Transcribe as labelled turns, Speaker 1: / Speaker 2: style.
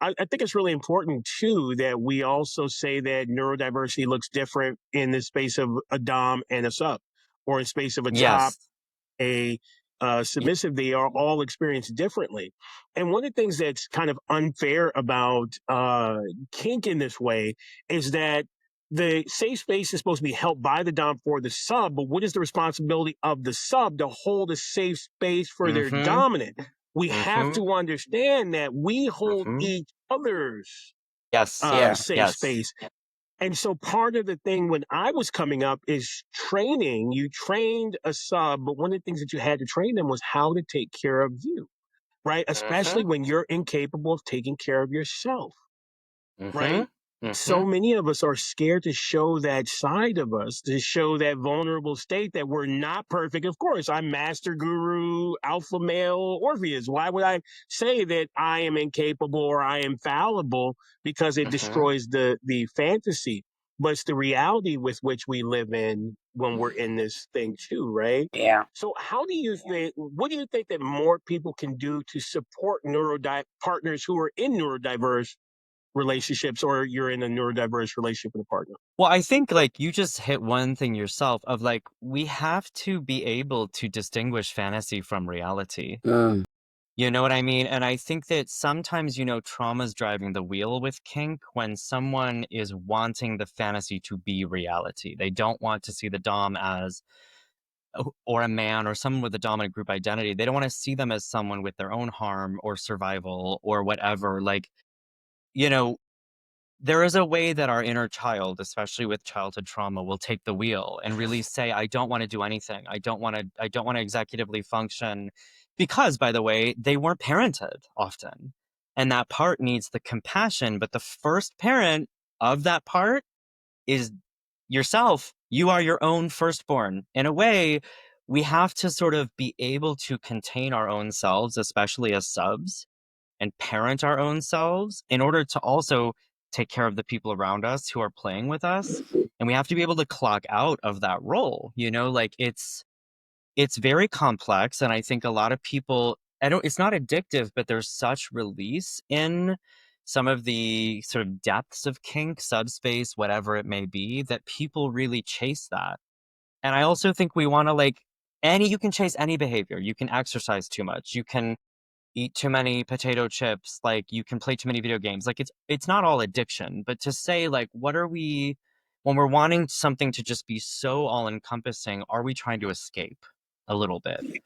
Speaker 1: I think it's really important too that we also say that neurodiversity looks different in the space of a dom and a sub, or in space of a top,
Speaker 2: Yes.
Speaker 1: a
Speaker 2: Y-
Speaker 1: submissive. They are all experienced differently. And one of the things that's kind of unfair about kink in this way is that the safe space is supposed to be held by the dom for the sub, but what is the responsibility of the sub to hold a safe space for their
Speaker 2: Mm-hmm.
Speaker 1: dominant? We have
Speaker 2: Mm-hmm.
Speaker 1: to understand that we hold
Speaker 2: Mm-hmm.
Speaker 1: each other's
Speaker 2: Yes.
Speaker 3: Yeah.
Speaker 1: safe
Speaker 2: Yes.
Speaker 1: space. And so part of the thing when I was coming up is training. You trained a sub, but one of the things that you had to train them was how to take care of you, right?
Speaker 2: Mm-hmm.
Speaker 1: Especially when you're incapable of taking care of yourself,
Speaker 2: Mm-hmm.
Speaker 1: right?
Speaker 2: Mm-hmm.
Speaker 1: So many of us are scared to show that side of us, to show that vulnerable state that we're not perfect. Of course, I'm master guru, alpha male Orpheus. Why would I say that I am incapable or I am fallible? Because it
Speaker 2: Mm-hmm.
Speaker 1: destroys the fantasy. But it's the reality with which we live in when we're in this thing too, right?
Speaker 3: Yeah.
Speaker 1: So how do you think, what do you think that more people can do to support partners who are in neurodiverse relationships, or you're in a neurodiverse relationship with a partner?
Speaker 2: Well, I think like you just hit one thing yourself of like we have to be able to distinguish fantasy from reality.
Speaker 3: Mm.
Speaker 2: You know what I mean? And I think that sometimes, trauma's driving the wheel with kink when someone is wanting the fantasy to be reality. They don't want to see the dom as or a man or someone with a dominant group identity. They don't want to see them as someone with their own harm or survival or whatever. Like, you know, there is a way that our inner child, especially with childhood trauma, will take the wheel and really say, I don't want to do anything. I don't want to executively function because, by the way, they weren't parented often. And that part needs the compassion. But the first parent of that part is yourself. You are your own firstborn. In a way, we have to sort of be able to contain our own selves, especially as subs, and parent our own selves in order to also take care of the people around us who are playing with us. And we have to be able to clock out of that role. Like it's very complex. And I think a lot of people, it's not addictive, but there's such release in some of the sort of depths of kink, subspace, whatever it may be, that people really chase that. And I also think we want to you can chase any behavior. You can exercise too much. You can eat too many potato chips, like you can play too many video games. Like it's not all addiction, but to say like what are we when we're wanting something to just be so all encompassing, are we trying to escape a little bit?